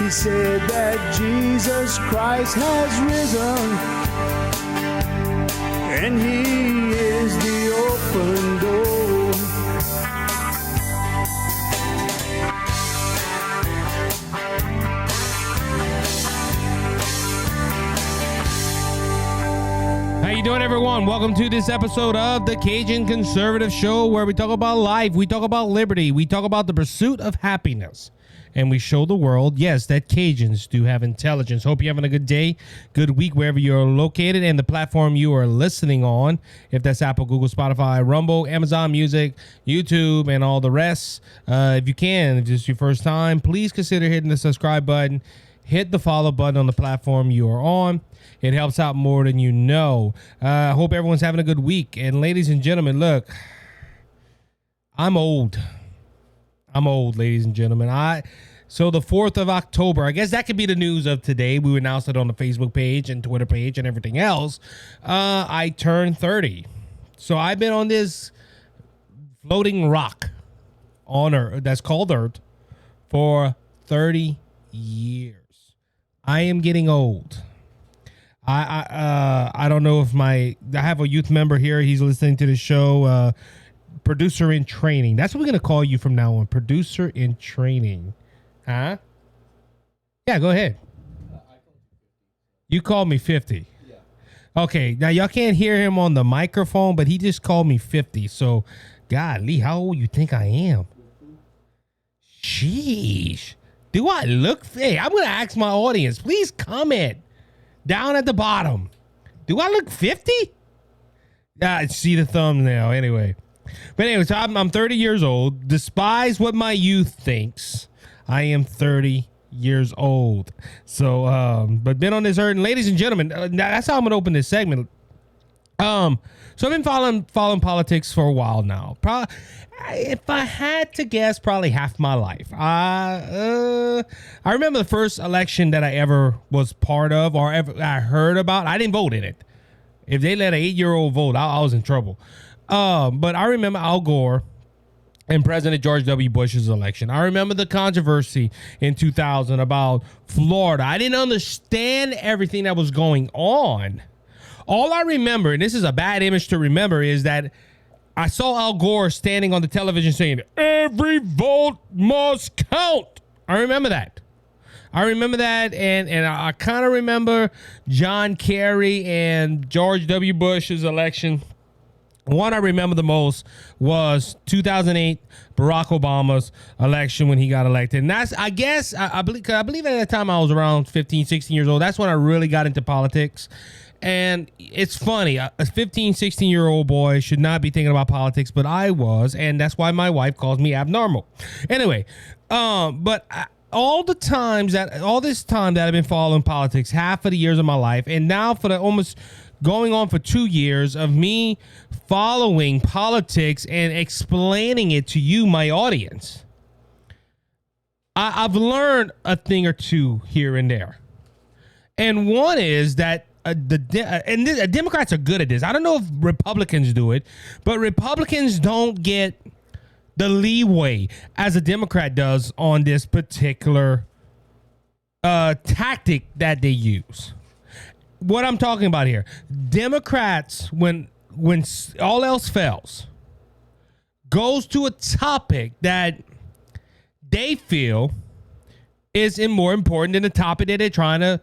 He said that Jesus Christ has risen, and he is the open door. How you doing, everyone? Welcome to this episode of the Cajun Conservative Show, where we talk about life, we talk about liberty, we talk about the pursuit of happiness, and we show the world, yes, that Cajuns do have intelligence. Hope you're having a good day, good week, wherever you're located, and the platform you are listening on, if that's Apple, Google, Spotify, Rumble, Amazon Music, YouTube, and all the rest. If you can, if this is your first time, please consider hitting the subscribe button. Hit the follow button on the platform you are on. It helps out more than you know. I hope everyone's having a good week. And ladies and gentlemen, look, I'm old, ladies and gentlemen. So the 4th of October, I guess that could be the news of today. We announced it on the Facebook page and Twitter page and everything else. I turned 30. So I've been on this floating rock on Earth, that's called Earth, for 30 years. I am getting old. I don't know if I have a youth member here. He's listening to the show. Producer in training. That's what we're gonna call you from now on. Producer in training. Huh? Yeah, go ahead. You called me 50. Yeah. Okay. Now y'all can't hear him on the microphone, but he just called me 50. So, golly, how old you think I am? Sheesh. Do I look? Hey, I'm gonna ask my audience. Please comment down at the bottom. Do I look 50? See the thumbnail anyway. But anyway, so I'm 30 years old. Despise what my youth thinks, I am 30 years old. So, but been on this earth, and ladies and gentlemen, that's how I'm gonna open this segment. So I've been following politics for a while now. Probably, if I had to guess, probably half my life. I remember the first election that I ever was part of or ever I heard about. I didn't vote in it. If they let an 8-year-old vote, I was in trouble. But I remember Al Gore and President George W. Bush's election. I remember the controversy in 2000 about Florida. I didn't understand everything that was going on. All I remember, and this is a bad image to remember, is that I saw Al Gore standing on the television saying, "Every vote must count." I remember that. And I kind of remember John Kerry and George W. Bush's election. One I remember the most was 2008 Barack Obama's election when he got elected. And that's, I guess, I believe at that time I was around 15, 16 years old. That's when I really got into politics. And it's funny, a 15, 16-year-old boy should not be thinking about politics, but I was, and that's why my wife calls me abnormal. Anyway, but all this time that I've been following politics, half of the years of my life, and now for the almost going on for 2 years of me following politics and explaining it to you, my audience, I've learned a thing or two here and there. And one is that Democrats are good at this. I don't know if Republicans do it, but Republicans don't get the leeway as a Democrat does on this particular tactic that they use. What I'm talking about here, Democrats, when all else fails, goes to a topic that they feel is more important than the topic that they're trying to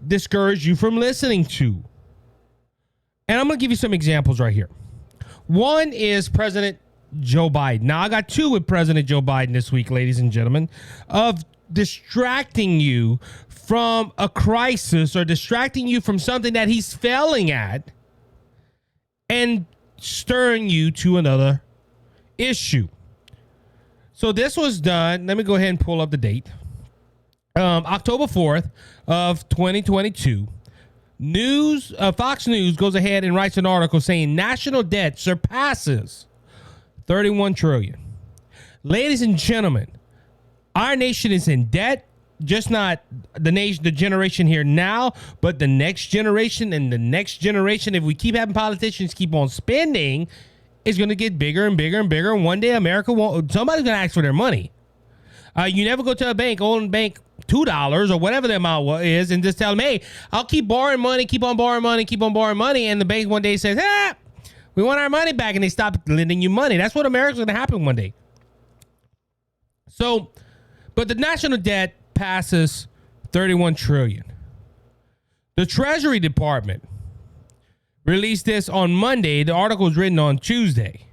discourage you from listening to. And I'm going to give you some examples right here. One is President Joe Biden. Now, I got two with President Joe Biden this week, ladies and gentlemen, of distracting you from a crisis or distracting you from something that he's failing at and stirring you to another issue. So this was done. Let me go ahead and pull up the date. October 4th of 2022, Fox News goes ahead and writes an article saying national debt surpasses $31 trillion. Ladies and gentlemen, our nation is in debt, just not the generation here now, but the next generation and the next generation. If we keep having politicians keep on spending, it's going to get bigger and bigger and bigger. And one day somebody's going to ask for their money. You never go to a bank, old bank $2 or whatever the amount is, and just tell them, hey, I'll keep borrowing money, keep on borrowing money, and the bank one day says, we want our money back, and they stop lending you money. That's what America's going to happen one day. So, but the national debt passes $31 trillion. The Treasury Department released this on Monday. The article was written on Tuesday.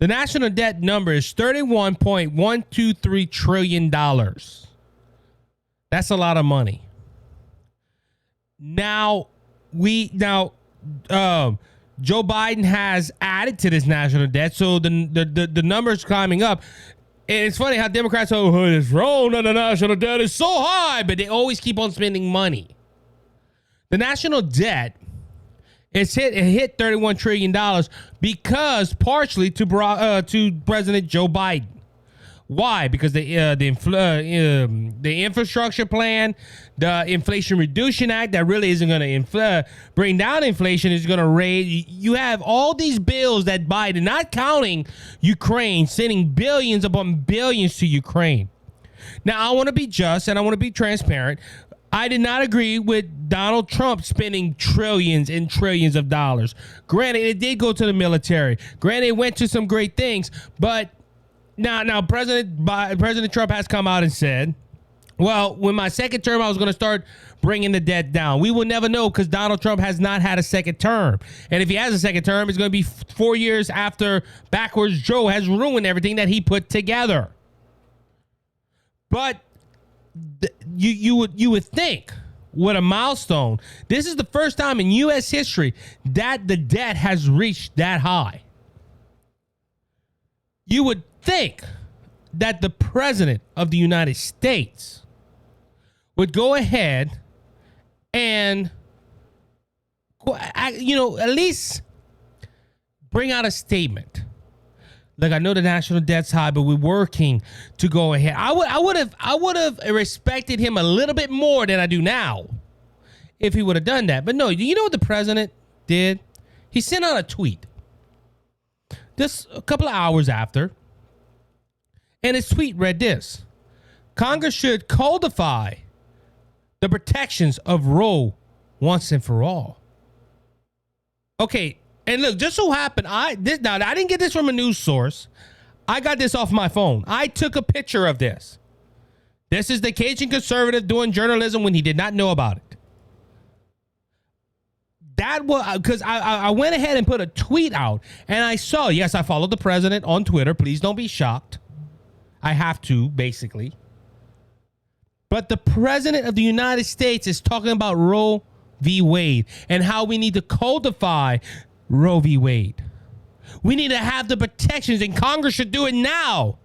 The national debt number is $31.123 trillion. That's a lot of money. Now, Joe Biden has added to this national debt, so the number's climbing up. And it's funny how Democrats say, oh, it's wrong that the national debt is so high, but they always keep on spending money. The national debt hit $31 trillion because partially to President Joe Biden. Why? Because the infrastructure plan, the Inflation Reduction Act that really isn't going to bring down inflation, is going to raise. You have all these bills that Biden, not counting Ukraine, sending billions upon billions to Ukraine. Now, I want to be just and I want to be transparent. I did not agree with Donald Trump spending trillions and trillions of dollars. Granted, it did go to the military. Granted, it went to some great things. But now President Trump has come out and said, well, when my second term, I was going to start bringing the debt down. We will never know because Donald Trump has not had a second term. And if he has a second term, it's going to be 4 years after backwards Joe has ruined everything that he put together. But you would think with a milestone, this is the first time in U.S. history that the debt has reached that high. You would think that the president of the United States would go ahead and, at least bring out a statement. Like, I know the national debt's high, but we're working to go ahead. I would have respected him a little bit more than I do now if he would have done that. But no, you know what the president did? He sent out a tweet just a couple of hours after, and his tweet read this: Congress should codify the protections of Roe once and for all. Okay. And look, just so happened, I didn't get this from a news source. I got this off my phone. I took a picture of this. This is the Cajun Conservative doing journalism when he did not know about it. That was because I went ahead and put a tweet out, and I saw, yes, I followed the president on Twitter. Please don't be shocked. I have to, basically. But the president of the United States is talking about Roe v. Wade and how we need to codify Roe v. Wade. We need to have the protections, and Congress should do it now.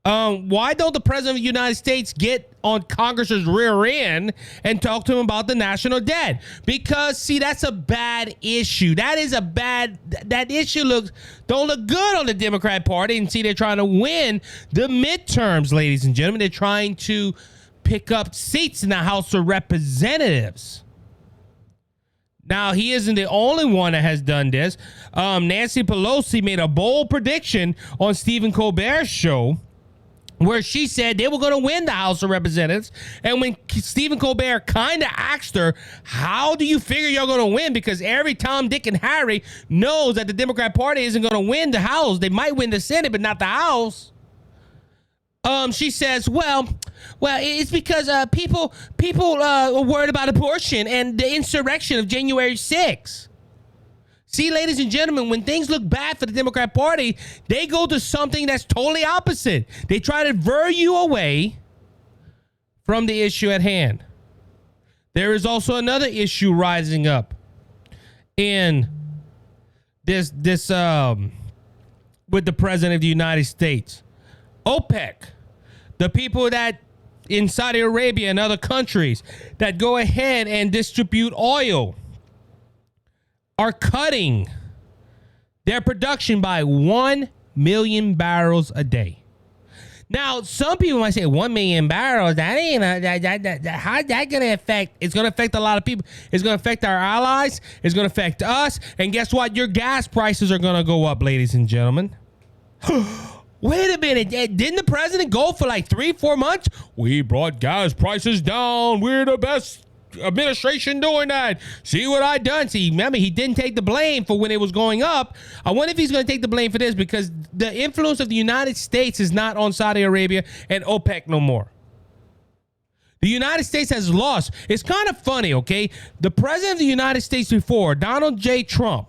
Why don't the president of the United States get on Congress's rear end and talk to him about the national debt? Because, see, that's a bad issue. That issue don't look good on the Democrat Party. And see, they're trying to win the midterms, ladies and gentlemen. They're trying to pick up seats in the House of Representatives. Now, he isn't the only one that has done this. Nancy Pelosi made a bold prediction on Stephen Colbert's show where she said they were going to win the House of Representatives. And when Stephen Colbert kind of asked her, how do you figure you're going to win? Because every Tom, Dick, and Harry knows that the Democrat Party isn't going to win the House. They might win the Senate, but not the House. She says, well, it's because people are worried about abortion and the insurrection of January 6th. See, ladies and gentlemen, when things look bad for the Democrat Party, they go to something that's totally opposite. They try to lure you away from the issue at hand. There is also another issue rising up in this with the president of the United States. OPEC, the people that in Saudi Arabia and other countries that go ahead and distribute oil, are cutting their production by 1 million barrels a day. Now, some people might say 1 million barrels, that ain't how's that going to affect? It's going to affect a lot of people. It's going to affect our allies. It's going to affect us. And guess what? Your gas prices are going to go up, ladies and gentlemen. Wait a minute. Didn't the president go for like 3-4 months? We brought gas prices down. We're the best administration doing that. See what I done? See, remember, he didn't take the blame for when it was going up. I wonder if he's going to take the blame for this, because the influence of the United States is not on Saudi Arabia and OPEC no more. The United States has lost. It's kind of funny, okay? The president of the United States before, Donald J. Trump,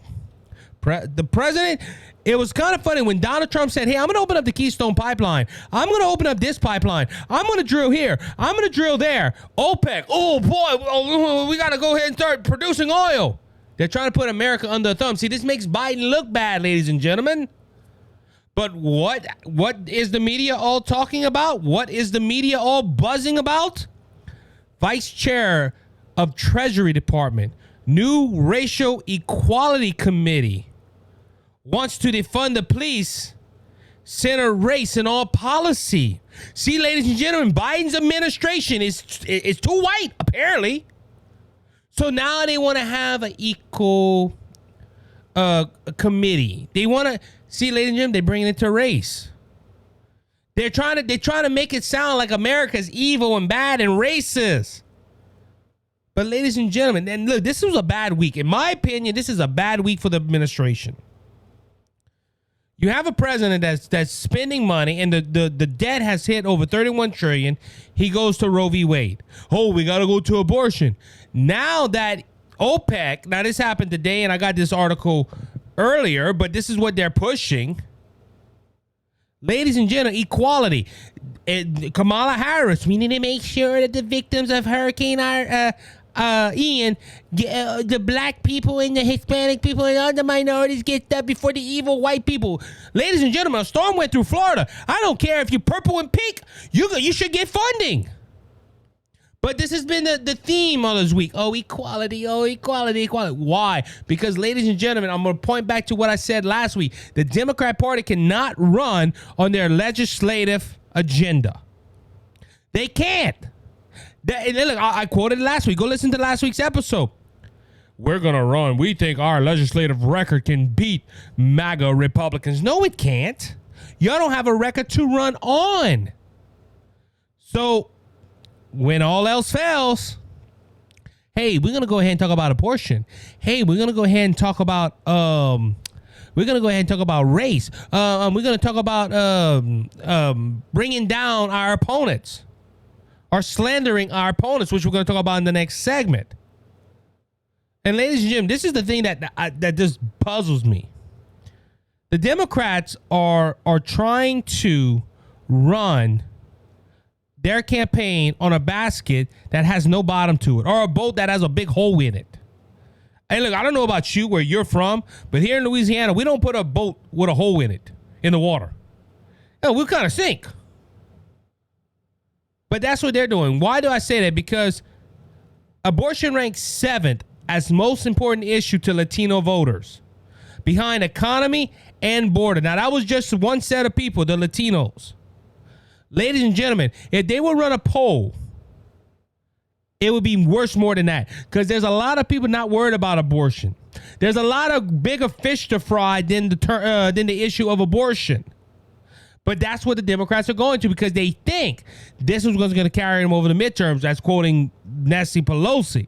the president, it was kind of funny when Donald Trump said, hey, I'm going to open up the Keystone Pipeline. I'm going to open up this pipeline. I'm going to drill here. I'm going to drill there. OPEC, oh boy, we got to go ahead and start producing oil. They're trying to put America under a thumb. See, this makes Biden look bad, ladies and gentlemen. But what is the media all talking about? What is the media all buzzing about? Vice Chair of Treasury Department, new Racial Equality Committee wants to defund the police, center race in all policy. See, ladies and gentlemen, Biden's administration is too white, apparently. So now they want to have an equal committee. They want to see, ladies and gentlemen, they're bringing it to race. They're trying to make it sound like America's evil and bad and racist. But ladies and gentlemen, and look, this was a bad week. In my opinion, this is a bad week for the administration. You have a president that's spending money, and the debt has hit over 31 trillion. He goes to Roe v. Wade. Oh, we got to go to abortion. Now that OPEC, now this happened today, and I got this article earlier, but this is what they're pushing. Ladies and gentlemen, equality. Kamala Harris, we need to make sure that the victims of Hurricane Ian, the black people and the Hispanic people and other minorities get that before the evil white people. Ladies and gentlemen, a storm went through Florida. I don't care if you're purple and pink, you should get funding. But this has been the theme all this week. Oh, equality, equality. Why? Because, ladies and gentlemen, I'm going to point back to what I said last week. The Democrat Party cannot run on their legislative agenda. They can't. Look, I quoted it last week. Go listen to last week's episode. We're going to run. We think our legislative record can beat MAGA Republicans. No, it can't. Y'all don't have a record to run on. So when all else fails, hey, we're going to go ahead and talk about abortion. Hey, we're going to go ahead and talk about race. We're going to talk about bringing down our opponents, or slandering our opponents, which we're going to talk about in the next segment. And ladies and gentlemen, this is the thing that just puzzles me. The Democrats are trying to run their campaign on a basket that has no bottom to it, or a boat that has a big hole in it. And look, I don't know about you, where you're from, but here in Louisiana, we don't put a boat with a hole in it in the water. No, we kind of sink. But that's what they're doing. Why do I say that? Because abortion ranks 7th as most important issue to Latino voters, behind economy and border. Now, that was just one set of people, the Latinos. Ladies and gentlemen, if they would run a poll, it would be worth more than that, because there's a lot of people not worried about abortion. There's a lot of bigger fish to fry than the issue of abortion. But that's what the Democrats are going to, because they think this is what's going to carry them over the midterms. That's quoting Nancy Pelosi.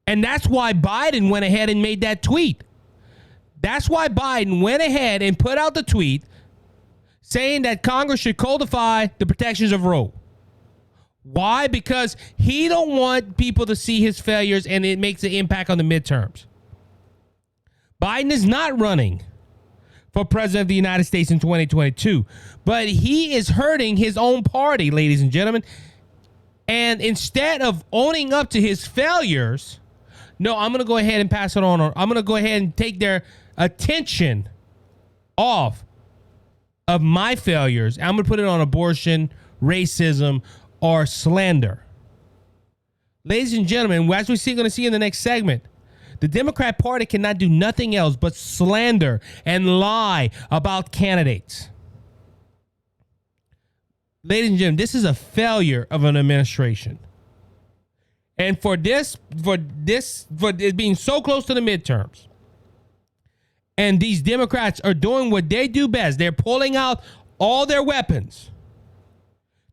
And that's why Biden went ahead and made that tweet. That's why Biden went ahead and put out the tweet saying that Congress should codify the protections of Roe. Why? Because he don't want people to see his failures, and it makes an impact on the midterms. Biden is not running for president of the United States in 2022, but he is hurting his own party, ladies and gentlemen. And instead of owning up to his failures, no, I'm going to go ahead and pass it on. I'm going to go ahead and take their attention off of my failures. I'm going to put it on abortion, racism, or slander. Ladies and gentlemen, as we're going to see in the next segment, the Democrat Party cannot do nothing else but slander and lie about candidates. Ladies and gentlemen, this is a failure of an administration. And for it being so close to the midterms, And these Democrats are doing what they do best. They're pulling out all their weapons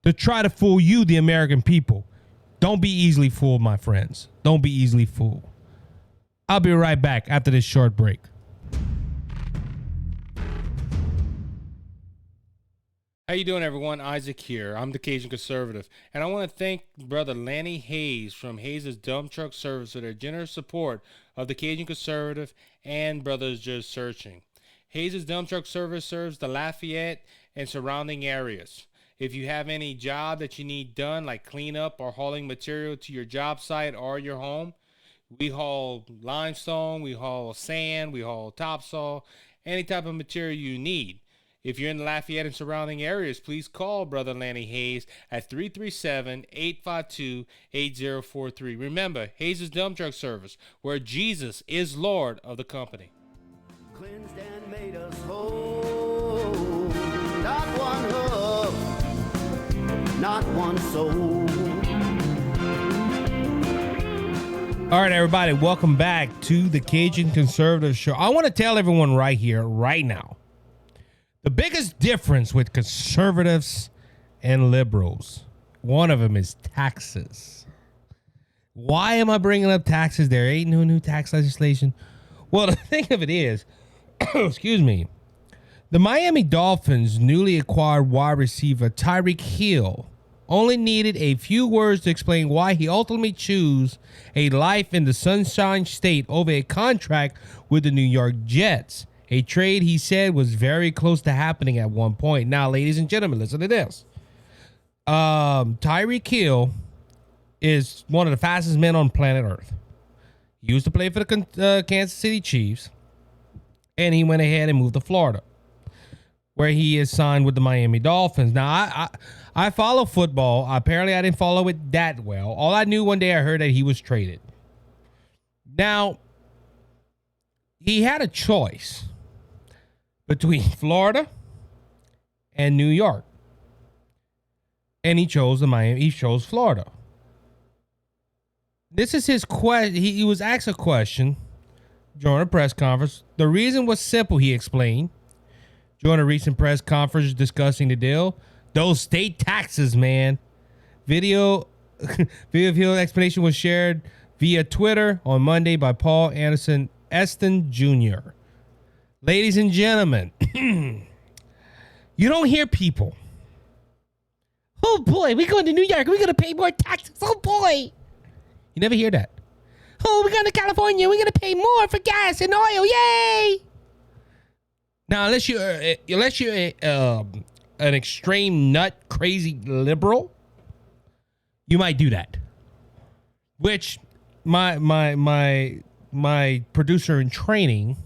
to try to fool you, the American people. Don't be easily fooled, my friends. Don't be easily fooled. I'll be right back after this short break. How you doing, everyone? Isaac here. I'm the Cajun Conservative, and I want to thank Brother Lanny Hayes from Hayes' Dump Truck Service for their generous support of the Cajun Conservative and Brothers Just Searching. Hayes' Dump Truck Service serves the Lafayette and surrounding areas. If you have any job that you need done, like cleanup or hauling material to your job site or your home, we haul limestone, we haul sand, we haul topsoil, any type of material you need. If you're in the Lafayette and surrounding areas, please call Brother Lanny Hayes at 337-852-8043. Remember, Hayes' Dump Truck Service, where Jesus is Lord of the company. Cleansed and made us whole. Not one hoof, not one soul. All right, everybody, welcome back to the Cajun Conservative Show. I want to tell everyone right here, right now, the biggest difference with conservatives and liberals, one of them is taxes. Why am I bringing up taxes? There ain't no new tax legislation. Well, the thing of it is, excuse me, the Miami Dolphins' newly acquired wide receiver Tyreek Hill only needed a few words to explain why he ultimately chose a life in the Sunshine State over a contract with the New York Jets. A trade he said was very close to happening at one point. Now, ladies and gentlemen, listen to this. Tyreek Hill is one of the fastest men on planet Earth. He used to play for the Kansas City Chiefs, and he went ahead and moved to Florida, where he is signed with the Miami Dolphins. Now, I follow football. Apparently, I didn't follow it that well. All I knew, one day I heard that he was traded. Now, he had a choice between Florida and New York, and he chose Florida. This is his question. He was asked a question during a press conference. The reason was simple, he explained. During a recent press conference discussing the deal, those state taxes, man. Video of Hill's explanation was shared via Twitter on Monday by Paul Anderson Eston Jr. Ladies and gentlemen, you don't hear people. Oh boy, we're going to New York. We're going to pay more taxes. Oh boy. You never hear that. Oh, we're going to California. We're going to pay more for gas and oil. Yay. Now, unless you're an extreme nut, crazy liberal, you might do that. Which my producer in training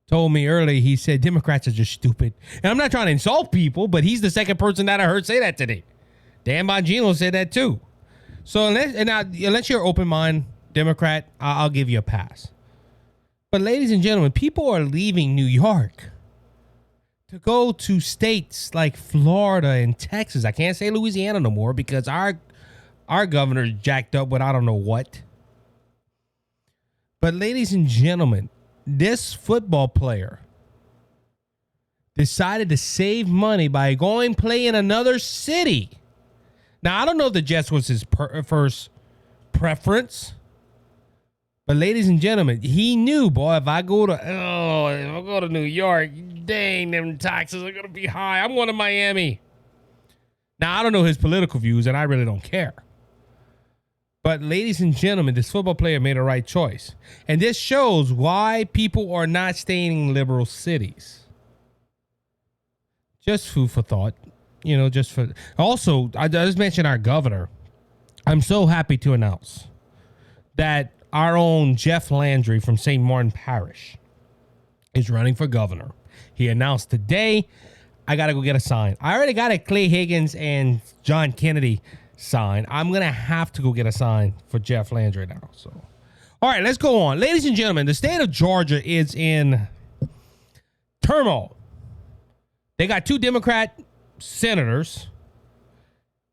told me earlier. He said Democrats are just stupid, and I'm not trying to insult people, but he's the second person that I heard say that today. Dan Bongino said that too. So unless you're open mind Democrat, I'll give you a pass. But ladies and gentlemen, people are leaving New York to go to states like Florida and Texas. I can't say Louisiana no more because our governor's jacked up with I don't know what. But ladies and gentlemen, this football player decided to save money by going play in another city. Now, I don't know if the Jets was his first preference. But ladies and gentlemen, he knew, boy, if I go to New York, dang, them taxes are going to be high. I'm going to Miami. Now, I don't know his political views, and I really don't care. But ladies and gentlemen, this football player made a right choice. And this shows why people are not staying in liberal cities. Just food for thought. Also, I just mentioned our governor. I'm so happy to announce that our own Jeff Landry from St. Martin Parish is running for governor. He announced today, I got to go get a sign. I already got a Clay Higgins and John Kennedy sign. I'm going to have to go get a sign for Jeff Landry now. So, all right, let's go on. Ladies and gentlemen, the state of Georgia is in turmoil. They got 2 Democrat senators.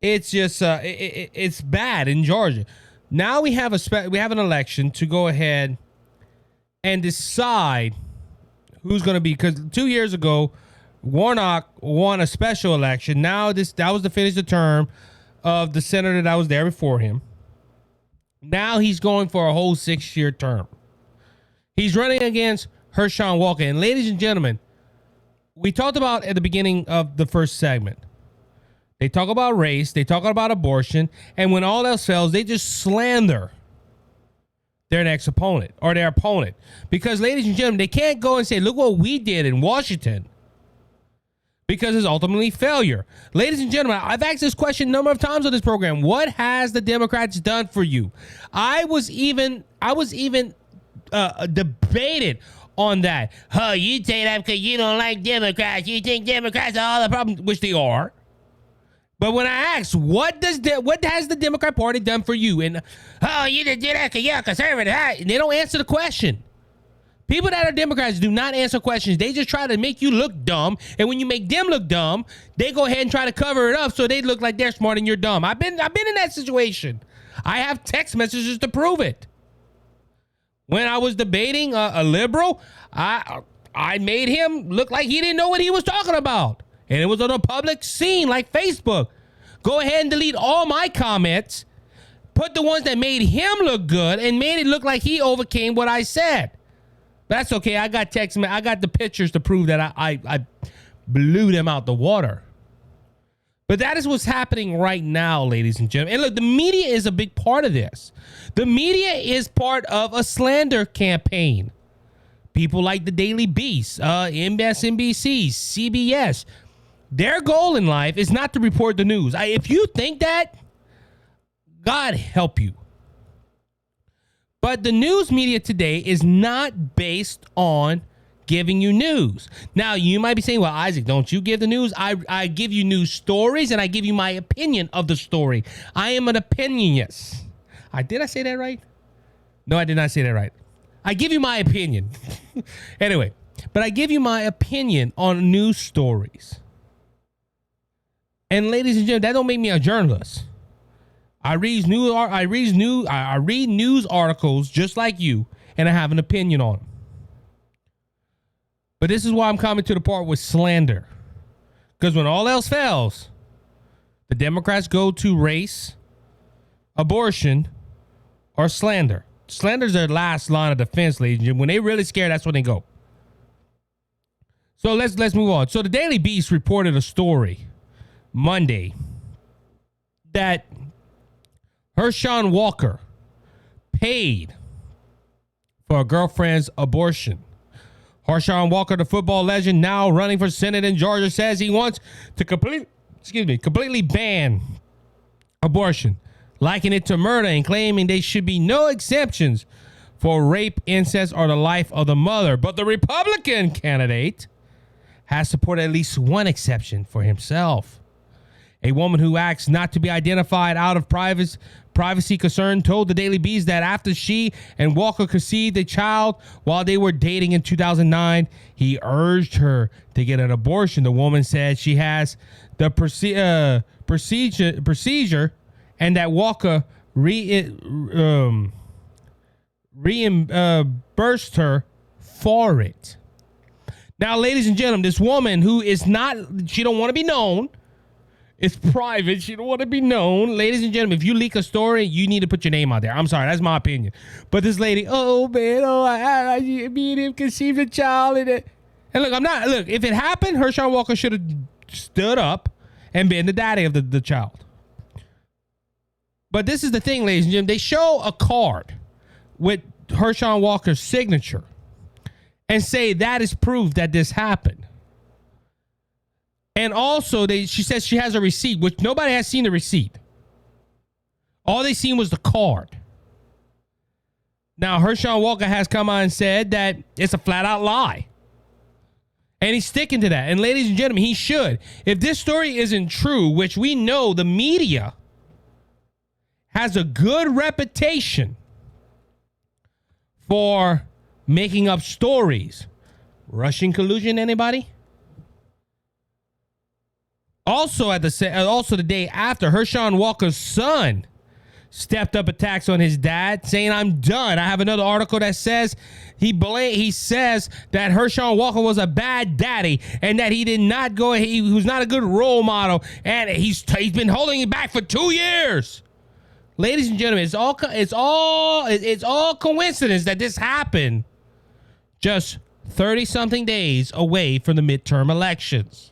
It's just, it's bad in Georgia. Now we have an election to go ahead and decide who's going to be, because 2 years ago, Warnock won a special election. Now that was to finish the term of the senator that was there before him. Now he's going for a whole 6-year term. He's running against Herschel Walker. And ladies and gentlemen, we talked about at the beginning of the first segment, they talk about race, they talk about abortion, and when all else fails, they just slander their next opponent or their opponent. Because, ladies and gentlemen, they can't go and say, look what we did in Washington, because it's ultimately failure. Ladies and gentlemen, I've asked this question a number of times on this program. What has the Democrats done for you? I was even debated on that. Oh, you say that because you don't like Democrats. You think Democrats are all the problem, which they are. But when I ask, what has the Democrat Party done for you? And, oh, you didn't do that because you're a conservative. And they don't answer the question. People that are Democrats do not answer questions. They just try to make you look dumb. And when you make them look dumb, they go ahead and try to cover it up so they look like they're smart and you're dumb. I've been in that situation. I have text messages to prove it. When I was debating a liberal, I made him look like he didn't know what he was talking about. And it was on a public scene like Facebook. Go ahead and delete all my comments. Put the ones that made him look good and made it look like he overcame what I said. That's okay. I got I got the pictures to prove that I blew them out the water. But that is what's happening right now, ladies and gentlemen. And look, the media is a big part of this. The media is part of a slander campaign. People like the Daily Beast, MSNBC, CBS. Their goal in life is not to report the news. If you think that, God help you. But the news media today is not based on giving you news. Now, you might be saying, well, Isaac, don't you give the news? I give you news stories, and I give you my opinion of the story. I am an opinionist. Did I say that right? No, I did not say that right. I give you my opinion. Anyway, but I give you my opinion on news stories. And ladies and gentlemen, that don't make me a journalist. I read news articles just like you, and I have an opinion on them. But this is why I'm coming to the part with slander. Because when all else fails, the Democrats go to race, abortion, or slander. Slander's their last line of defense, ladies and gentlemen. When they really scared, that's when they go. So let's move on. So the Daily Beast reported a story Monday that Herschel Walker paid for a girlfriend's abortion. Herschel Walker, the football legend now running for Senate in Georgia, says he wants to completely ban abortion, liking it to murder and claiming there should be no exemptions for rape, incest, or the life of the mother. But the Republican candidate has supported at least one exception for himself. A woman who asks not to be identified out of privacy concern told the Daily Beast that after she and Walker conceived a child while they were dating in 2009, he urged her to get an abortion. The woman said she has the procedure and that Walker reimbursed her for it. Now, ladies and gentlemen, this woman who is not, she don't want to be known. It's private. She don't want to be known. Ladies and gentlemen, if you leak a story, you need to put your name out there. I'm sorry. That's my opinion. But this lady, oh, man, me and him conceived a child. And look, if it happened, Herschel Walker should have stood up and been the daddy of the child. But this is the thing, ladies and gentlemen. They show a card with Herschel Walker's signature and say that is proof that this happened. And also, she says she has a receipt, which nobody has seen the receipt. All they seen was the card. Now, Herschel Walker has come on and said that it's a flat-out lie. And he's sticking to that. And ladies and gentlemen, he should. If this story isn't true, which we know the media has a good reputation for making up stories. Russian collusion, anybody? Also, the day after, Herschel Walker's son stepped up attacks on his dad, saying, "I'm done." I have another article that says he says that Herschel Walker was a bad daddy and that he did not go. He was not a good role model, and he's been holding it back for 2 years. Ladies and gentlemen, it's all coincidence that this happened just 30-something days away from the midterm elections.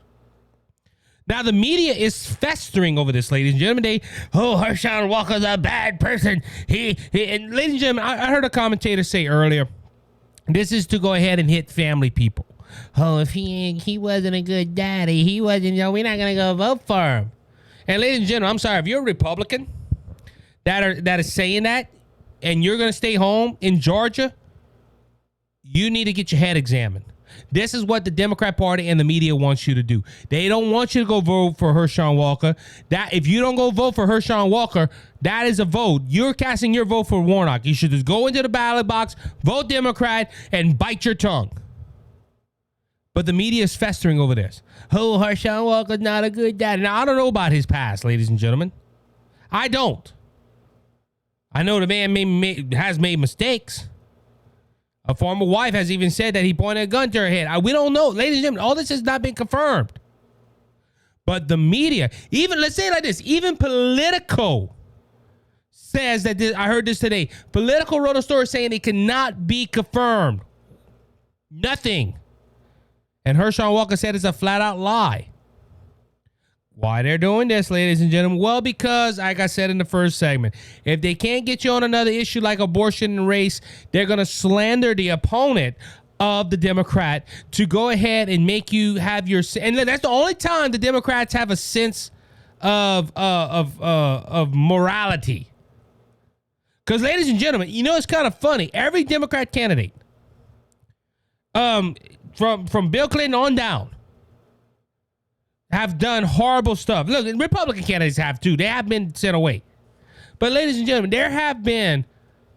Now, the media is festering over this, ladies and gentlemen. Herschel Walker's a bad person. And ladies and gentlemen, I heard a commentator say earlier, this is to go ahead and hit family people. If he wasn't a good daddy, we're not going to go vote for him. And ladies and gentlemen, I'm sorry, if you're a Republican that is saying that, and you're going to stay home in Georgia, you need to get your head examined. This is what the Democrat Party and the media wants you to do. They don't want you to go vote for Herschel Walker. That if you don't go vote for Herschel Walker, that is a vote. You're casting your vote for Warnock. You should just go into the ballot box, vote Democrat, and bite your tongue. But the media is festering over this. Herschel Walker's not a good dad. Now, I don't know about his past, ladies and gentlemen. I don't. I know the man has made mistakes. A former wife has even said that he pointed a gun to her head. We don't know. Ladies and gentlemen, all this has not been confirmed. But the media, even, let's say it like this, even Politico says that I heard this today. Politico wrote a story saying it cannot be confirmed. Nothing. And Herschel Walker said it's a flat out lie. Why they're doing this, ladies and gentlemen? Well, because, like I said in the first segment, if they can't get you on another issue like abortion and race, they're going to slander the opponent of the Democrat to go ahead and make you have your... And that's the only time the Democrats have a sense of morality. Because, ladies and gentlemen, you know, it's kind of funny. Every Democrat candidate, from Bill Clinton on down, have done horrible stuff. Look, Republican candidates have too. They have been sent away. But ladies and gentlemen, there have been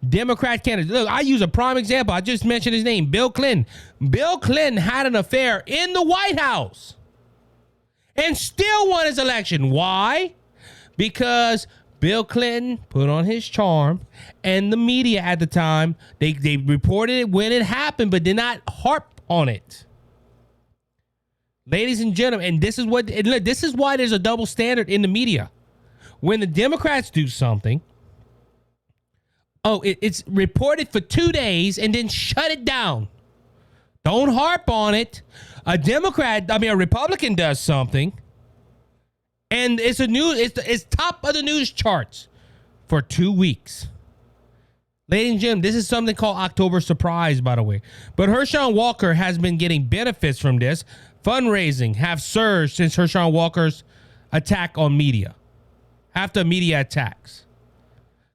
Democrat candidates. Look, I use a prime example. I just mentioned his name, Bill Clinton. Bill Clinton had an affair in the White House and still won his election. Why? Because Bill Clinton put on his charm, and the media at the time, they reported it when it happened, but did not harp on it. Ladies and gentlemen, and this is why there's a double standard in the media. When the Democrats do something, it's reported for 2 days and then shut it down. Don't harp on it. A Republican does something, and it's top of the news charts for 2 weeks. Ladies and gentlemen, this is something called October Surprise, by the way. But Herschel Walker has been getting benefits from this. Fundraising have surged since Herschel Walker's attack on media, after media attacks.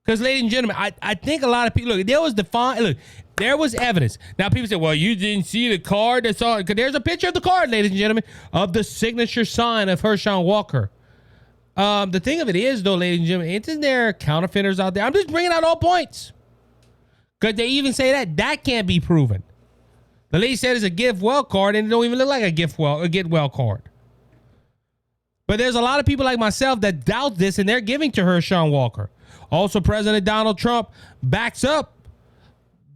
Because, ladies and gentlemen, I think a lot of people, there was evidence. Now, people say, well, you didn't see the card that's on, because there's a picture of the card, ladies and gentlemen, of the signature sign of Herschel Walker. The thing of it is, though, ladies and gentlemen, isn't there counterfeiters out there? I'm just bringing out all points. Because they even say that can't be proven. The lady said it's a get well card, and it don't even look like a get well card. But there's a lot of people like myself that doubt this, and they're giving to Herschel Walker. Also, President Donald Trump backs up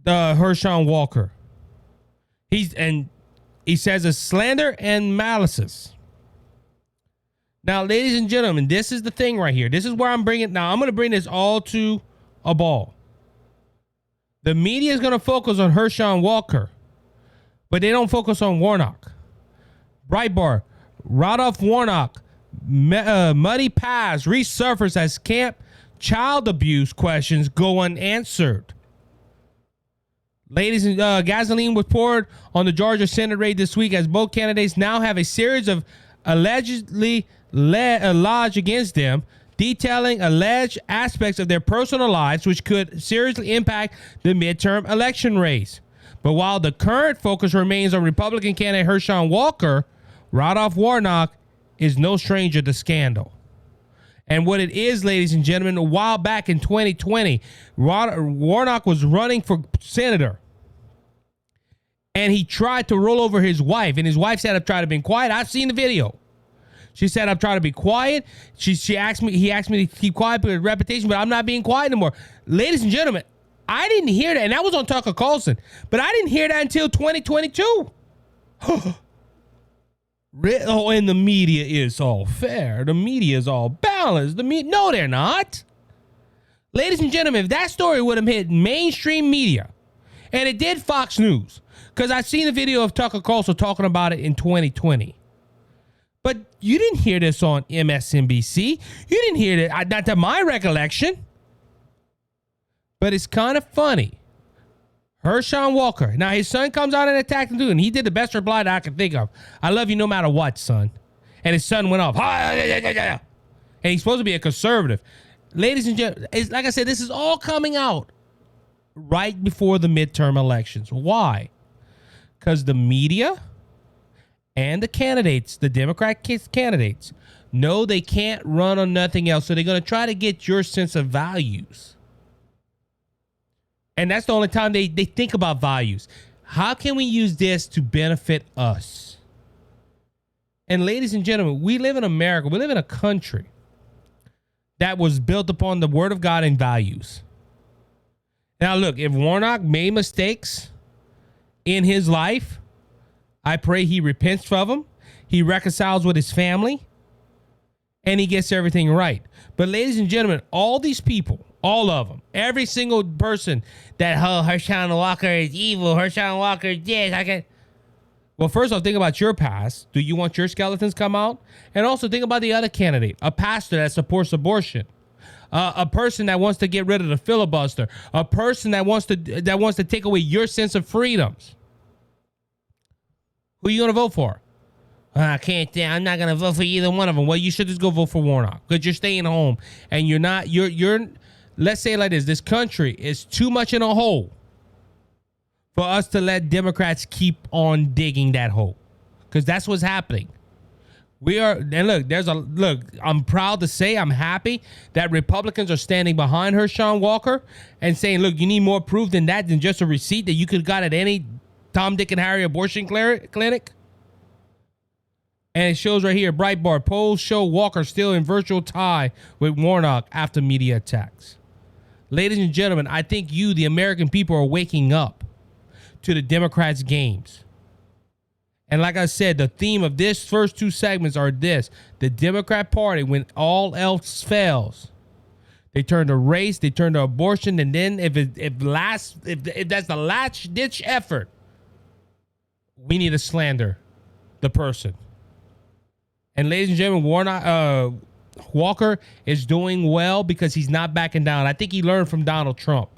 Herschel Walker. He says it's slander and malice. Now, ladies and gentlemen, this is the thing right here. This is where I'm going to bring this all to a ball. The media is going to focus on Herschel Walker, but they don't focus on Warnock. Breitbart, Rudolph Warnock, muddy past resurface as camp child abuse questions go unanswered. Ladies and gasoline was poured on the Georgia Senate raid this week as both candidates now have a series of allegedly lodged against them, detailing alleged aspects of their personal lives which could seriously impact the midterm election race. But while the current focus remains on Republican candidate Herschel Walker, Rudolph Warnock is no stranger to scandal. And what it is, ladies and gentlemen, a while back in 2020, Warnock was running for senator. And he tried to roll over his wife. And his wife said, I've tried to be quiet. I've seen the video. She said, I'm trying to be quiet. He asked me to keep quiet for reputation, but I'm not being quiet anymore. Ladies and gentlemen, I didn't hear that, and that was on Tucker Carlson, but I didn't hear that until 2022. Oh, and the media is all fair. The media is all balanced. No, they're not. Ladies and gentlemen, if that story would have hit mainstream media, and it did Fox News, because I've seen the video of Tucker Carlson talking about it in 2020. But you didn't hear this on MSNBC. You didn't hear it, not to my recollection. But it's kind of funny. Herschel Walker. Now, his son comes out and attacks him, too, and he did the best reply that I could think of. I love you no matter what, son. And his son went off. And he's supposed to be a conservative. Ladies and gentlemen, like I said, this is all coming out right before the midterm elections. Why? Because the media and the candidates, the Democrat candidates, know they can't run on nothing else. So they're going to try to get your sense of values. And that's the only time they think about values. How can we use this to benefit us? And ladies and gentlemen, we live in America. We live in a country that was built upon the word of God and values. Now, look, if Warnock made mistakes in his life, I pray he repents of them. He reconciles with his family, and he gets everything right. But ladies and gentlemen, all these people, all of them, every single person that, oh, Herschel Walker is evil, Herschel Walker is this, Well, first off, think about your past. Do you want your skeletons come out? And also think about the other candidate, a pastor that supports abortion, a person that wants to get rid of the filibuster, a person that wants to take away your sense of freedoms. Who are you going to vote for? I can't. I'm not going to vote for either one of them. Well, you should just go vote for Warnock because you're staying home and you're not. You're. Let's say it like this: this country is too much in a hole for us to let Democrats keep on digging that hole, because that's what's happening. We are, and look, I'm proud to say, I'm happy that Republicans are standing behind Herschel Walker and saying, look, you need more proof than that, than just a receipt that you could have got at any Tom, Dick, and Harry abortion clinic. And it shows right here, Breitbart, polls show Walker still in virtual tie with Warnock after media attacks. Ladies and gentlemen, I think you, the American people, are waking up to the Democrats' games. And like I said, the theme of this first two segments are this: the Democrat Party, when all else fails, they turn to race, they turn to abortion, and then if that's the last ditch effort, we need to slander the person. And ladies and gentlemen, Walker is doing well because he's not backing down. I think he learned from Donald Trump.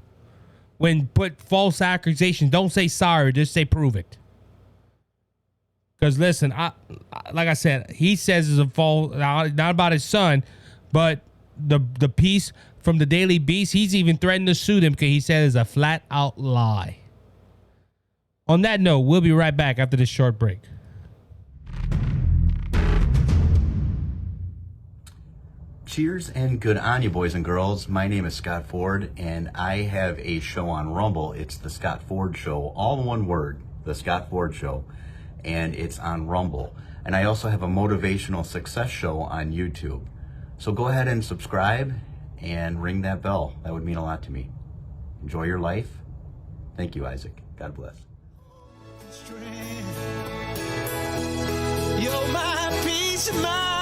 When put false accusations, don't say sorry, just say prove it. Because listen, like I said, he says it's a false, not about his son, but the piece from the Daily Beast, he's even threatened to sue them because he said it's a flat out lie. On that note, we'll be right back after this short break. Cheers and good on you, boys and girls. My name is Scott Ford, and I have a show on Rumble. It's the Scott Ford Show, all in one word, the Scott Ford Show, and it's on Rumble. And I also have a motivational success show on YouTube. So go ahead and subscribe and ring that bell. That would mean a lot to me. Enjoy your life. Thank you, Isaac. God bless. You're my peace of mind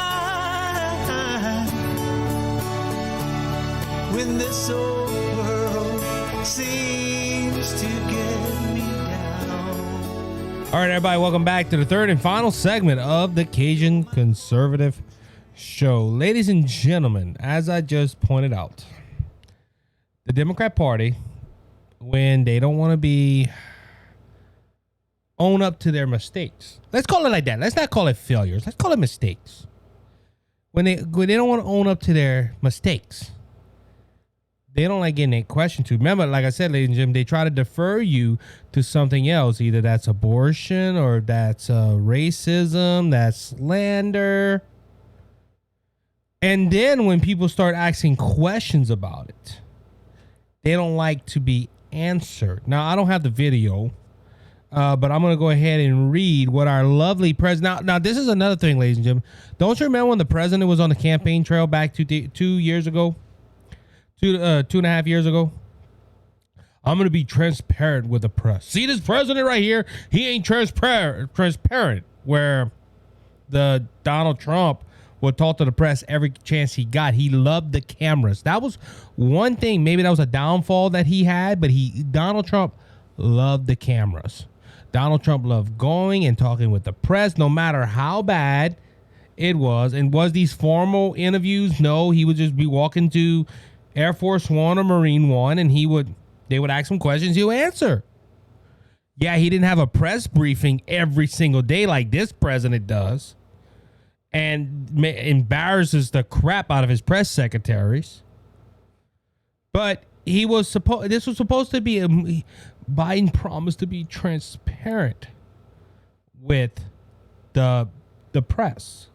when this old world seems to get me down. All right, everybody, welcome back to the third and final segment of the Cajun Conservative Show. Ladies and gentlemen, as I just pointed out, the Democrat Party, when they don't want to own up to their mistakes. Let's call it like that. Let's not call it failures. Let's call it mistakes. When they don't want to own up to their mistakes, they don't like getting a question to. Remember, like I said, ladies and gentlemen, they try to defer you to something else. Either that's abortion or that's racism, that's slander. And then when people start asking questions about it, they don't like to be answered. Now, I don't have the video But I'm going to go ahead and read what our lovely president. Now, this is another thing, ladies and gentlemen. Don't you remember when the president was on the campaign trail back 2 years ago? 2.5 years ago? I'm going to be transparent with the press. See this president right here? He ain't transparent. Where the Donald Trump would talk to the press every chance he got. He loved the cameras. That was one thing. Maybe that was a downfall that he had, but Donald Trump loved the cameras. Donald Trump loved going and talking with the press, no matter how bad it was. And was these formal interviews? No, he would just be walking to Air Force One or Marine One, and they would ask him questions, he'll answer. Yeah, he didn't have a press briefing every single day like this president does, and embarrasses the crap out of his press secretaries. But this was supposed to be Biden promised to be transparent with the press.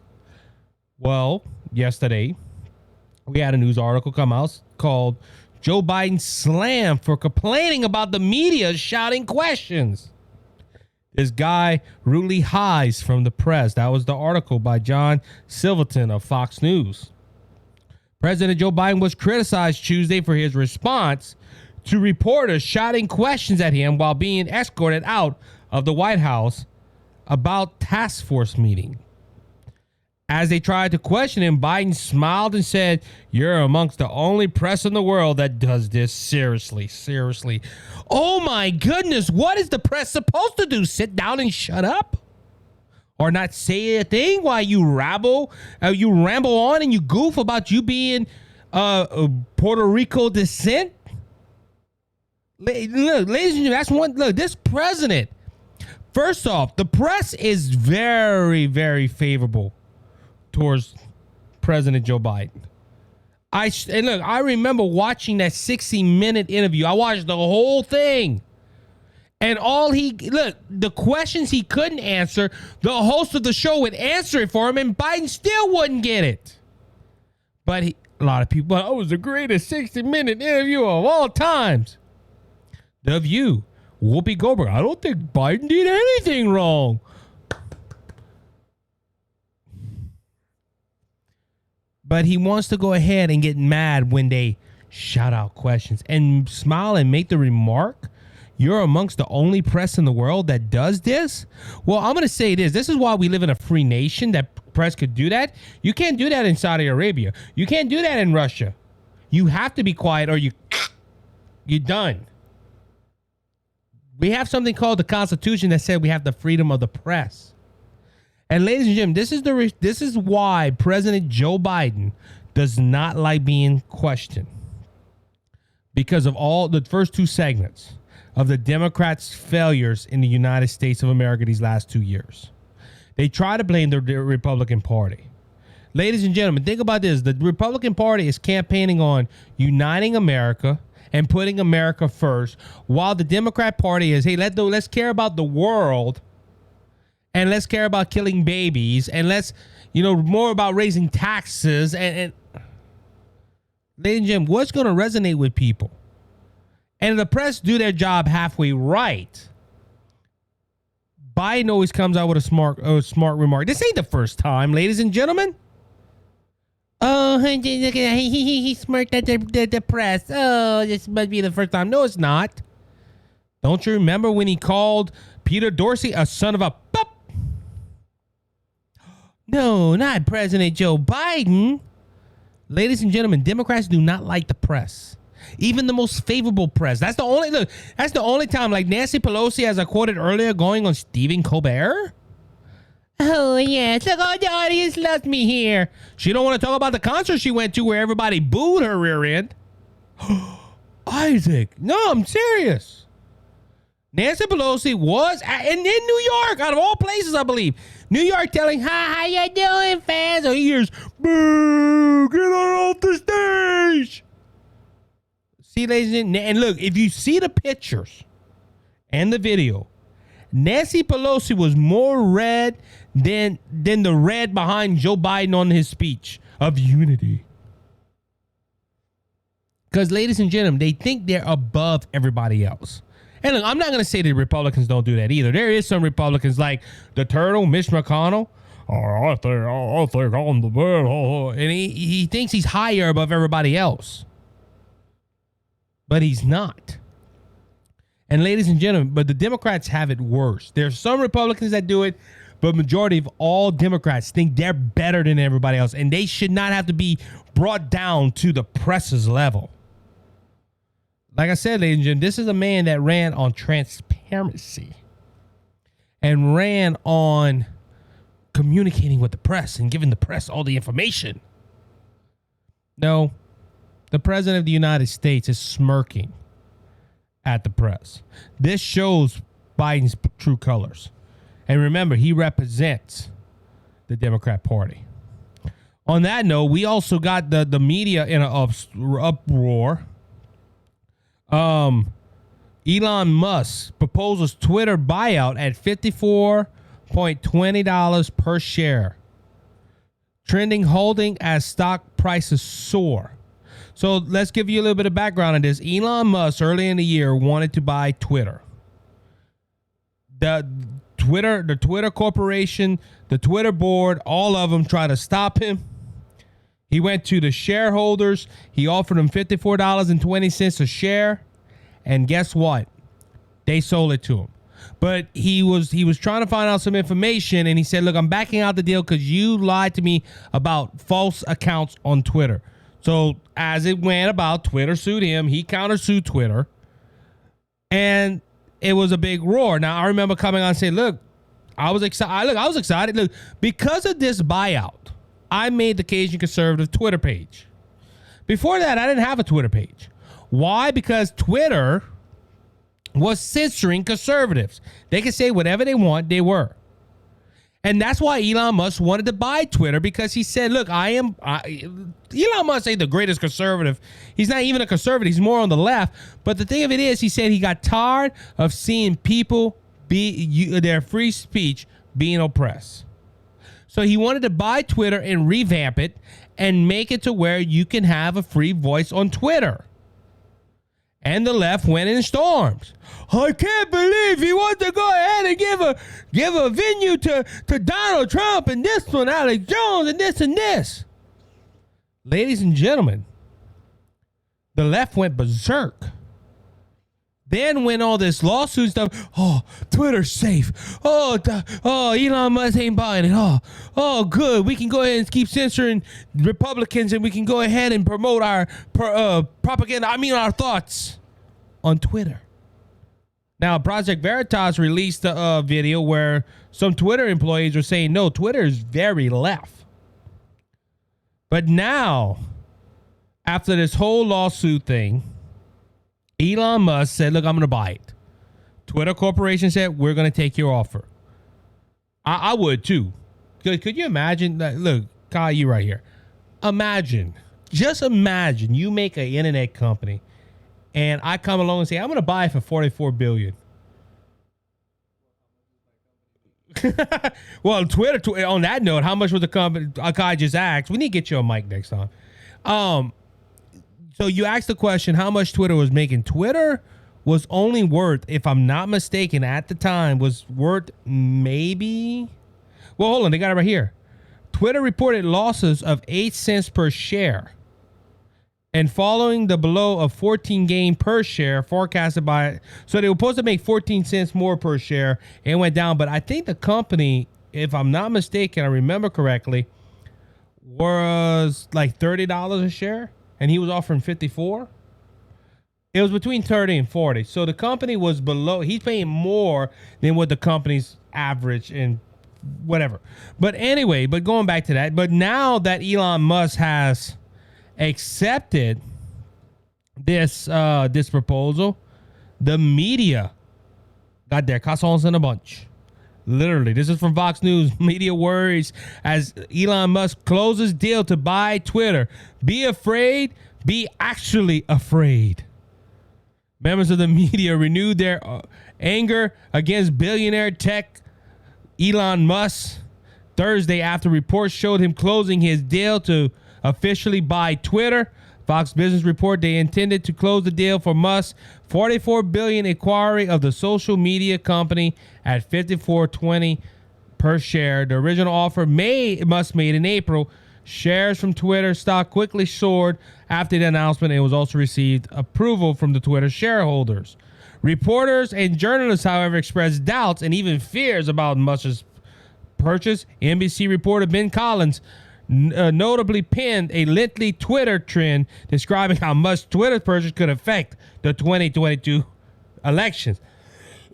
Well, yesterday we had a news article come out called Joe Biden slammed for complaining about the media shouting questions. This guy rudely hides from the press. That was the article by John Silverton of Fox News. President Joe Biden was criticized Tuesday for his response to reporters shouting questions at him while being escorted out of the White House about task force meeting. As they tried to question him, Biden smiled and said, "You're amongst the only press in the world that does this. Seriously. Oh my goodness, what is the press supposed to do? Sit down and shut up? Or not say a thing while you ramble on and you goof about you being Puerto Rico descent?" Look, ladies and gentlemen, that's one. Look, this president, first off, the press is very, very favorable towards President Joe Biden. I remember watching that 60-minute interview. I watched the whole thing. And the questions he couldn't answer, the host of the show would answer it for him, and Biden still wouldn't get it. But a lot of people, it was the greatest 60-minute interview of all times. The View, Whoopi Goldberg, I don't think Biden did anything wrong. But he wants to go ahead and get mad when they shout out questions and smile and make the remark, "You're amongst the only press in the world that does this." Well, I'm going to say this. This is why we live in a free nation, that press could do that. You can't do that in Saudi Arabia. You can't do that in Russia. You have to be quiet or you're done. We have something called the Constitution that said we have the freedom of the press. And ladies and gentlemen, this is why President Joe Biden does not like being questioned. Because of all the first two segments of the Democrats' failures in the United States of America these last 2 years. They try to blame the Republican Party. Ladies and gentlemen, think about this. The Republican Party is campaigning on uniting America and putting America first, while the Democrat Party is, hey, let's care about the world. And let's care about killing babies, and let's, more about raising taxes. And ladies and gentlemen, what's going to resonate with people? And the press do their job halfway right. Biden always comes out with a smart remark. This ain't the first time, ladies and gentlemen. Oh, he smirked at the press. Oh, this must be the first time. No, it's not. Don't you remember when he called Peter Dorsey a son of a pup? No, not President Joe Biden. Ladies and gentlemen, Democrats do not like the press. Even the most favorable press. That's the only time, like Nancy Pelosi, as I quoted earlier, going on Stephen Colbert. Oh, yes. Look, all the audience loves me here. She don't want to talk about the concert she went to where everybody booed her rear end. Isaac. No, I'm serious. Nancy Pelosi was in New York, out of all places, I believe. New York telling, "Hi, how you doing, fans?" Or he hears, "Boo, get her off the stage." See, ladies and look, if you see the pictures and the video, Nancy Pelosi was more red than the red behind Joe Biden on his speech of unity. Because, ladies and gentlemen, they think they're above everybody else. And look, I'm not going to say the Republicans don't do that either. There is some Republicans like the Turtle, Mitch McConnell. Oh, I think I'm the best. And he thinks he's higher above everybody else. But he's not. And ladies and gentlemen, but the Democrats have it worse. There's some Republicans that do it, but majority of all Democrats think they're better than everybody else. And they should not have to be brought down to the press's level. Like I said, ladies and gentlemen, this is a man that ran on transparency and ran on communicating with the press and giving the press all the information. No, the president of the United States is smirking at the press. This shows Biden's true colors. And remember, he represents the Democrat Party. On that note, we also got the media in an uproar. Elon Musk proposes Twitter buyout at $54.20 per share. Trending holding as stock prices soar. So let's give you a little bit of background on this. Elon Musk early in the year wanted to buy Twitter. The Twitter Corporation, the Twitter board, all of them tried to stop him. He went to the shareholders. He offered them $54.20 a share. And guess what? They sold it to him. But he was trying to find out some information, and he said, look, I'm backing out the deal because you lied to me about false accounts on Twitter. So as it went about, Twitter sued him. He countersued Twitter. And it was a big roar. Now, I remember coming on and saying, look, I was excited. Look, because of this buyout, I made the Cajun Conservative Twitter page. Before that, I didn't have a Twitter page. Why? Because Twitter was censoring conservatives. They could say whatever they want, they were. And that's why Elon Musk wanted to buy Twitter, because he said, look, Elon Musk ain't the greatest conservative. He's not even a conservative. He's more on the left. But the thing of it is, he said he got tired of seeing people their free speech being oppressed. So he wanted to buy Twitter and revamp it and make it to where you can have a free voice on Twitter. And the left went in storms. I can't believe he wants to go ahead and give a venue to Donald Trump and this one, Alex Jones, and this. Ladies and gentlemen, the left went berserk. Then when all this lawsuit stuff, oh, Twitter's safe. Oh, Elon Musk ain't buying it. Oh, good. We can go ahead and keep censoring Republicans, and we can go ahead and promote our propaganda. Our thoughts on Twitter. Now, Project Veritas released a video where some Twitter employees were saying, no, Twitter is very left. But now, after this whole lawsuit thing, Elon Musk said, look, I'm going to buy it. Twitter Corporation said, we're going to take your offer. I would too. Could you imagine that? Look, Kyle, you right here. Just imagine you make an internet company and I come along and say, I'm going to buy it for $44 billion. Well, Twitter, on that note, how much was the company? I just asked. We need to get you a mic next time. So you asked the question, how much Twitter was making. Twitter was only worth, if I'm not mistaken, at the time, was worth maybe... Well, hold on. They got it right here. Twitter reported losses of 8 cents per share. And following the below of 14 gain per share forecasted by... So they were supposed to make 14 cents more per share. And it went down. But I think the company, if I'm not mistaken, I remember correctly, was like $30 a share. And he was offering 54. It was between 30 and 40. So the company was below. He's paying more than what the company's average and whatever. But anyway, going back to that. But now that Elon Musk has accepted this proposal, the media got their calzones in a bunch. Literally, this is from Fox News. Media worries as Elon Musk closes deal to buy Twitter. Be afraid. Be actually afraid. Members of the media renewed their anger against billionaire tech Elon Musk Thursday after reports showed him closing his deal to officially buy Twitter. Fox Business report they intended to close the deal for Musk's $44 billion acquiring of the social media company at $54.20 per share. The original offer Musk made in April. Shares from Twitter stock quickly soared after the announcement. It was also received approval from the Twitter shareholders. Reporters and journalists, however, expressed doubts and even fears about Musk's purchase. NBC reporter Ben Collins notably penned a lengthy Twitter trend describing how Musk's Twitter purchase could affect the 2022 elections.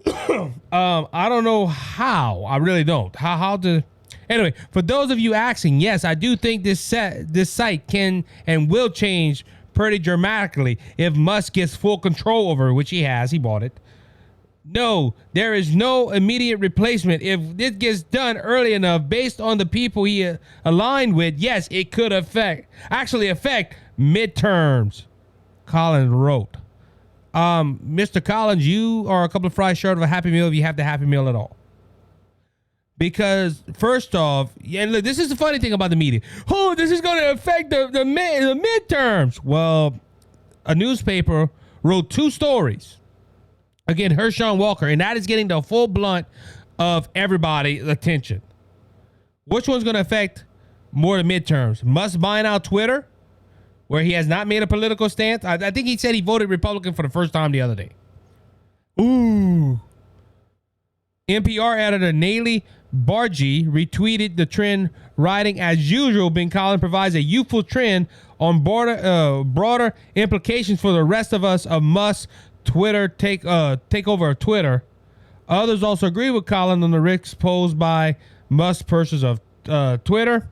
I don't know how. I really don't. How to... Anyway, for those of you asking, yes, I do think this site can and will change pretty dramatically if Musk gets full control over it, which he has. He bought it. No, there is no immediate replacement. If this gets done early enough based on the people he aligned with, yes, it could affect midterms, Collins wrote. Mr. Collins, you are a couple of fries short of a Happy Meal if you have the Happy Meal at all. Because first off, and look, this is the funny thing about the media. Oh, this is going to affect the midterms. Well, a newspaper wrote 2 stories. Again, Herschel Walker, and that is getting the full blunt of everybody's attention. Which one's going to affect more the midterms? Musk buying out Twitter, where he has not made a political stance. I think he said he voted Republican for the first time the other day. Ooh. NPR editor Naley Bargy retweeted the trend, writing, "As usual, Ben Collins provides a youthful trend on broader implications for the rest of us of Musk's Twitter takeover of Twitter." Others also agree with Collins on the risks posed by Musk's purchase of Twitter.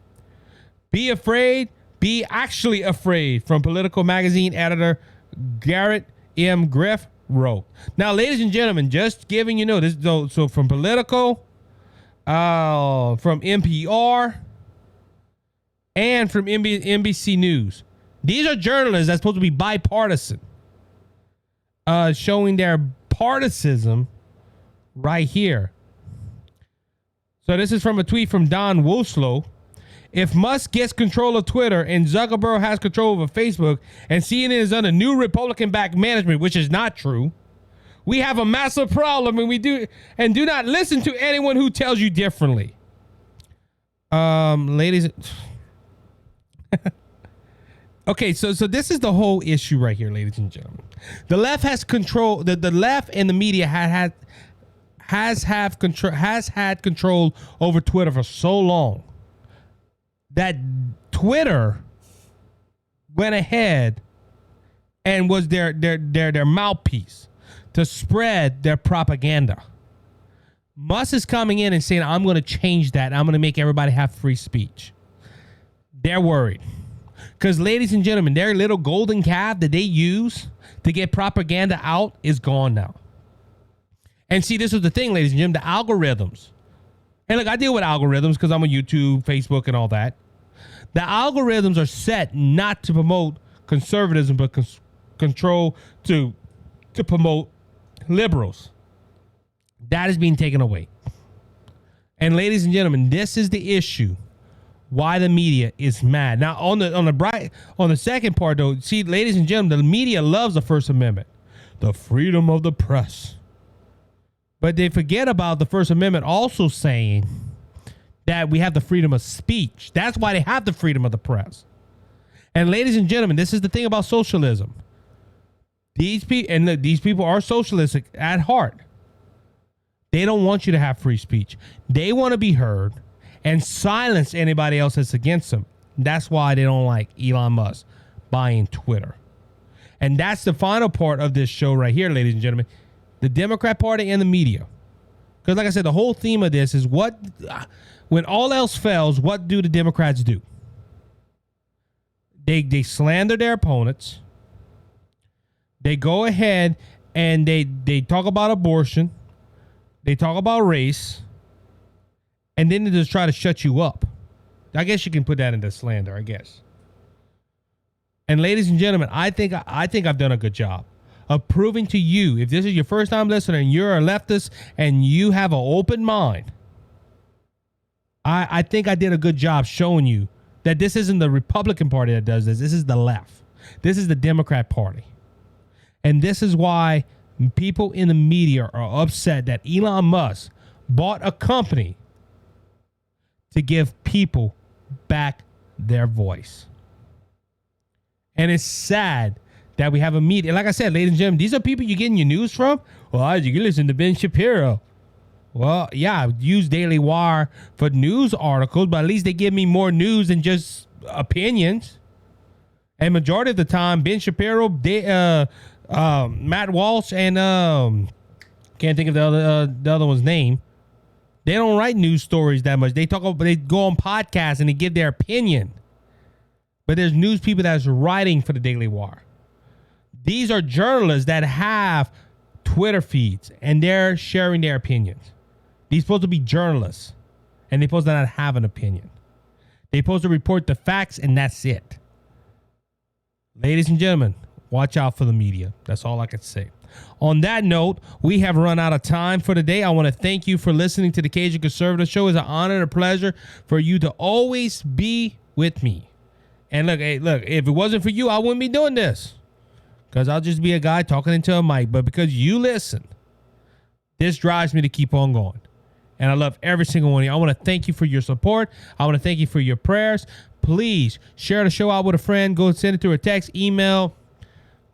Be actually afraid, from Political Magazine editor Garrett M. Griff wrote. Now, ladies and gentlemen, just giving you this. So from Politico, from NPR, and from NBC News. These are journalists that's supposed to be bipartisan, showing their partisanship right here. So this is from a tweet from Don Woslow. If Musk gets control of Twitter and Zuckerberg has control over Facebook and CNN is under new Republican-backed management, which is not true, we have a massive problem, and do not listen to anyone who tells you differently. Ladies. Okay, so this is the whole issue right here, ladies and gentlemen. The left has control. The left and the media has had control over Twitter for so long that Twitter went ahead and was their mouthpiece to spread their propaganda. Musk is coming in and saying, I'm going to change that. I'm going to make everybody have free speech. They're worried. Because, ladies and gentlemen, their little golden calf that they use to get propaganda out is gone now. And see, this is the thing, ladies and gentlemen, the algorithms. And look, I deal with algorithms because I'm on YouTube, Facebook, and all that. The algorithms are set not to promote conservatism, but control to promote liberals. That is being taken away. And ladies and gentlemen, this is the issue why the media is mad. Now, on the second part, though, see, ladies and gentlemen, the media loves the First Amendment, the freedom of the press. But they forget about the First Amendment also saying that we have the freedom of speech. That's why they have the freedom of the press. And ladies and gentlemen, this is the thing about socialism. These people are socialistic at heart. They don't want you to have free speech. They want to be heard and silence anybody else that's against them. That's why they don't like Elon Musk buying Twitter. And that's the final part of this show right here, ladies and gentlemen. The Democrat Party and the media. Because like I said, the whole theme of this is when all else fails, what do the Democrats do? They slander their opponents. They go ahead and they talk about abortion. They talk about race. And then they just try to shut you up. I guess you can put that into slander, I guess. And ladies and gentlemen, I think I've done a good job of proving to you, if this is your first time listening and you're a leftist and you have an open mind, I think I did a good job showing you that this isn't the Republican Party that does this. This is the left. This is the Democrat Party. And this is why people in the media are upset that Elon Musk bought a company to give people back their voice. And it's sad that we have a media. Like I said, ladies and gentlemen, these are people you're getting your news from. Well, you can listen to Ben Shapiro. Well, yeah, I use Daily Wire for news articles, but at least they give me more news than just opinions. And majority of the time, Ben Shapiro, Matt Walsh, and can't think of the other one's name. They don't write news stories that much. They go on podcasts and they give their opinion. But there's news people that's writing for the Daily Wire. These are journalists that have Twitter feeds and they're sharing their opinions. These supposed to be journalists and they're supposed to not have an opinion. They're supposed to report the facts and that's it. Ladies and gentlemen, watch out for the media. That's all I can say. On that note, we have run out of time for today. I want to thank you for listening to the Cajun Conservative Show. It's an honor and a pleasure for you to always be with me. And look, if it wasn't for you, I wouldn't be doing this. Because I'll just be a guy talking into a mic. But because you listen, this drives me to keep on going. And I love every single one of you. I want to thank you for your support. I want to thank you for your prayers. Please share the show out with a friend. Go send it through a text, email,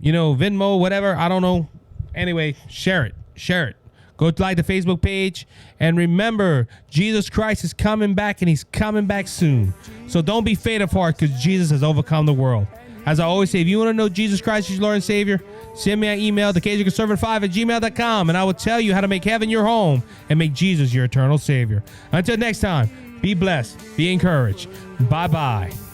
Venmo, whatever. I don't know. Anyway, share it. Share it. Go like the Facebook page. And remember, Jesus Christ is coming back and he's coming back soon. So don't be faint of heart because Jesus has overcome the world. As I always say, if you want to know Jesus Christ as your Lord and Savior, send me an email, thecajunconservative5@gmail.com, and I will tell you how to make heaven your home and make Jesus your eternal Savior. Until next time, be blessed, be encouraged. Bye-bye.